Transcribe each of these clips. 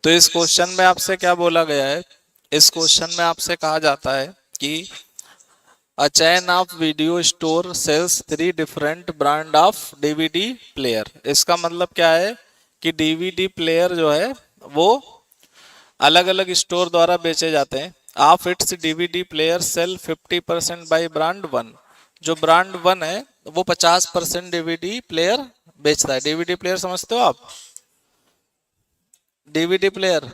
तो इस क्वेश्चन में आपसे क्या बोला गया है, इस क्वेश्चन में आपसे कहा जाता है कि a chain of video store sells 3 different brand of DVD player. इसका मतलब क्या है कि डीवीडी प्लेयर जो है वो अलग अलग स्टोर द्वारा बेचे जाते हैं। Of its DVD player sell 50% by brand one. जो ब्रांड वन है वो 50% डीवीडी प्लेयर बेचता है। डीवीडी प्लेयर समझते हो आप? डीवीडी प्लेयर,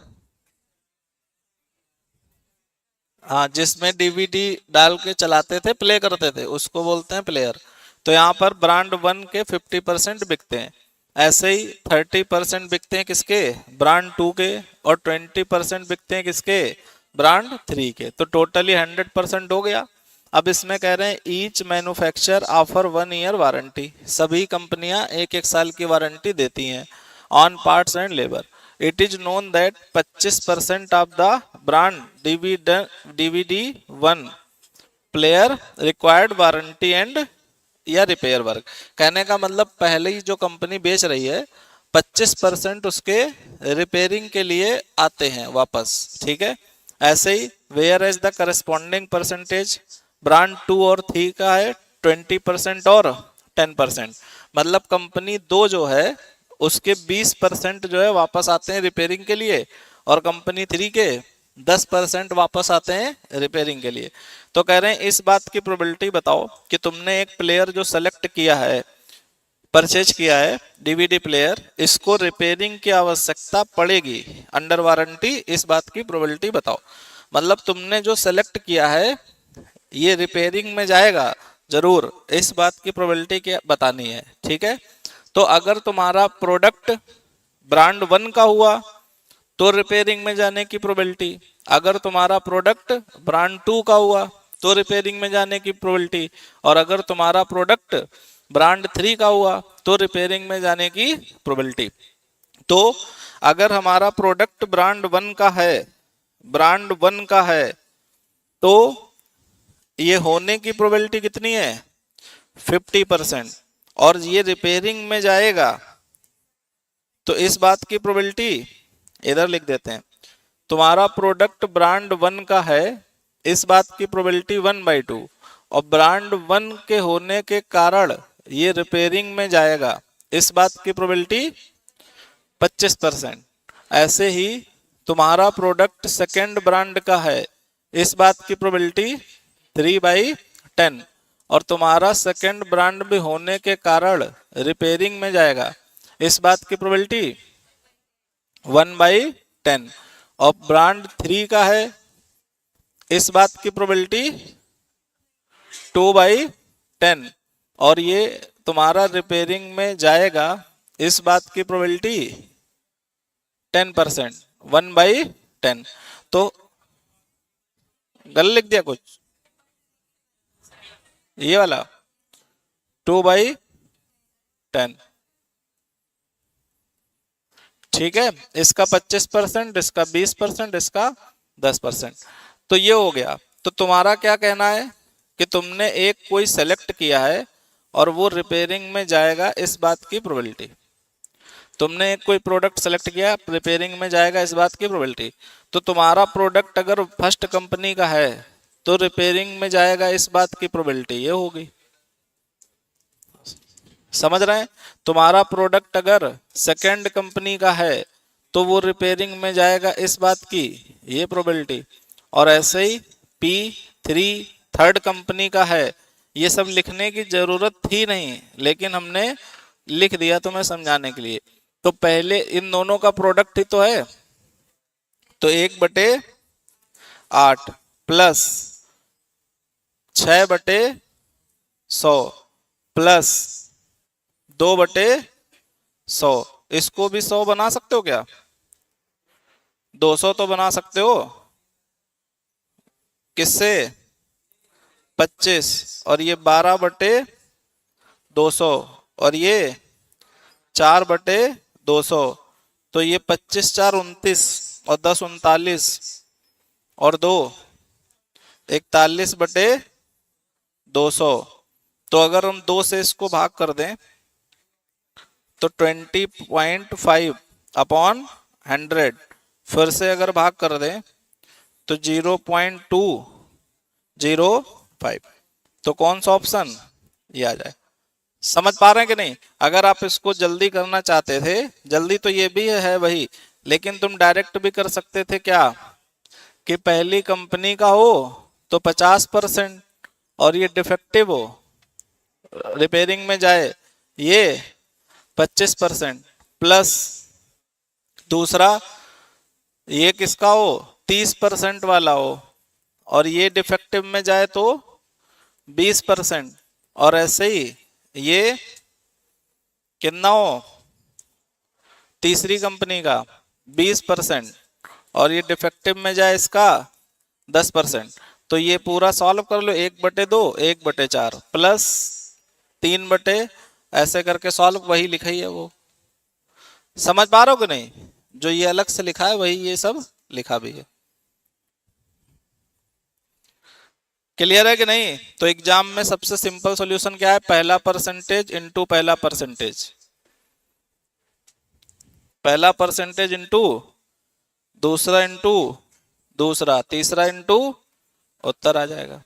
हाँ, जिसमें डीवीडी डाल के चलाते थे, प्ले करते थे, उसको बोलते हैं प्लेयर। तो यहाँ पर ब्रांड वन के 50% बिकते हैं। ऐसे ही 30% बिकते हैं किसके? ब्रांड टू के। और 20% बिकते हैं किसके? ब्रांड थ्री के। तो टोटली 100% हो गया। अब इसमें कह रहे हैं each manufacture offer 1 year warranty. सभी कंपनियां 1-1 साल की वारंटी देती हैं on parts and labour. It is known that 25% of the brand DVD one player required warranty and या रिपेयर वर्क। कहने का मतलब पहले ही जो कंपनी बेच रही है 25% उसके रिपेयरिंग के लिए आते हैं वापस, ठीक है। ऐसे ही whereas the corresponding percentage brand two और थ्री का है 20% और 10%। मतलब कंपनी दो जो है उसके 20% जो है वापस आते हैं रिपेयरिंग के लिए, और कंपनी थ्री के 10% वापस आते हैं रिपेयरिंग के लिए। तो कह रहे हैं इस बात की प्रोबेबिलिटी बताओ कि तुमने एक प्लेयर जो सेलेक्ट किया है, परचेज किया है डीवीडी प्लेयर, इसको रिपेयरिंग की आवश्यकता पड़ेगी अंडर वारंटी, इस बात की प्रोबेबिलिटी बताओ। मतलब तुमने जो सेलेक्ट किया है ये रिपेयरिंग में जाएगा जरूर, इस बात की प्रोबेबिलिटी क्या बतानी है, ठीक है। तो अगर तुम्हारा प्रोडक्ट ब्रांड वन का हुआ तो रिपेयरिंग में जाने की प्रोबेबिलिटी, अगर तुम्हारा प्रोडक्ट ब्रांड टू का हुआ तो रिपेयरिंग में जाने की प्रोबेबिलिटी, और अगर तुम्हारा प्रोडक्ट ब्रांड थ्री का हुआ तो रिपेयरिंग में जाने की प्रोबेबिलिटी। तो अगर हमारा प्रोडक्ट ब्रांड वन का है, ब्रांड वन का है, तो ये होने की प्रोबेबिलिटी कितनी है? 50%। और ये रिपेयरिंग में जाएगा तो इस बात की प्रोबेबिलिटी इधर लिख देते हैं। तुम्हारा प्रोडक्ट ब्रांड वन का है, इस बात की प्रोबेबिलिटी 1/2, और ब्रांड वन के होने के कारण ये रिपेयरिंग में जाएगा, इस बात की प्रोबेबिलिटी 25%। ऐसे ही तुम्हारा प्रोडक्ट सेकेंड ब्रांड का है, इस बात की प्रोबेबिलिटी 3/10, और तुम्हारा सेकेंड ब्रांड भी होने के कारण रिपेयरिंग में जाएगा, इस बात की प्रोबेबिलिटी 1/10। और ब्रांड थ्री का है, इस बात की प्रोबेबिलिटी 2/10, और ये तुम्हारा रिपेयरिंग में जाएगा, इस बात की प्रोबेबिलिटी 10%, 1/10। तो गलत लिख दिया कुछ, ये वाला 2/10, ठीक है। इसका 25%, इसका 20%, इसका 10%। तो ये हो गया। तो तुम्हारा क्या कहना है कि तुमने एक कोई सेलेक्ट किया है और वो रिपेयरिंग में जाएगा, इस बात की प्रोबेबिलिटी। तुमने एक कोई प्रोडक्ट सेलेक्ट किया, रिपेयरिंग में जाएगा, इस बात की प्रोबेबिलिटी। तो तुम्हारा प्रोडक्ट अगर फर्स्ट कंपनी का है तो रिपेयरिंग में जाएगा, इस बात की प्रोबेबिलिटी ये होगी। समझ रहे हैं? तुम्हारा प्रोडक्ट अगर सेकंड कंपनी का है तो वो रिपेयरिंग में जाएगा, इस बात की ये प्रोबेबिलिटी। और ऐसे ही P3 थर्ड कंपनी का है। ये सब लिखने की जरूरत थी नहीं, लेकिन हमने लिख दिया तुम्हें समझाने के लिए। तो पहले इन दोनों का प्रोडक्ट ही तो है, तो 1/8 प्लस 6/100 प्लस 2/100, इसको भी 100 बना सकते हो क्या? 200 तो बना सकते हो, किससे? 25, और ये 12/200, और ये 4/200। तो ये 25 4 29, और 10 39, और 2 41/200। तो अगर हम 2 से इसको भाग कर दें तो 20.5 अपॉन 100 फिर से अगर भाग कर दें तो 0.205, तो कौन सा ऑप्शन ये आ जाए। समझ पा रहे हैं कि नहीं? अगर आप इसको जल्दी करना चाहते थे, जल्दी तो ये भी है वही, लेकिन तुम डायरेक्ट भी कर सकते थे क्या, कि पहली कंपनी का हो तो 50% और ये डिफेक्टिव हो, रिपेयरिंग में जाए, ये 25% प्लस दूसरा ये किसका हो 30% वाला हो, और ये डिफेक्टिव में जाए तो 20%, और ऐसे ही ये कितना हो तीसरी कंपनी का 20%, और ये डिफेक्टिव में जाए इसका 10%। तो ये पूरा सॉल्व कर लो, 1/2 1/4 प्लस 3/, ऐसे करके सॉल्व, वही लिखा ही है वो। समझ पा रहे हो कि नहीं? जो ये अलग से लिखा है वही ये सब लिखा भी है। क्लियर है कि नहीं? तो एग्जाम में सबसे सिंपल सॉल्यूशन क्या है, पहला परसेंटेज इनटू पहला परसेंटेज, पहला परसेंटेज इनटू दूसरा इनटू दूसरा, तीसरा इनटू उत्तर आ जाएगा।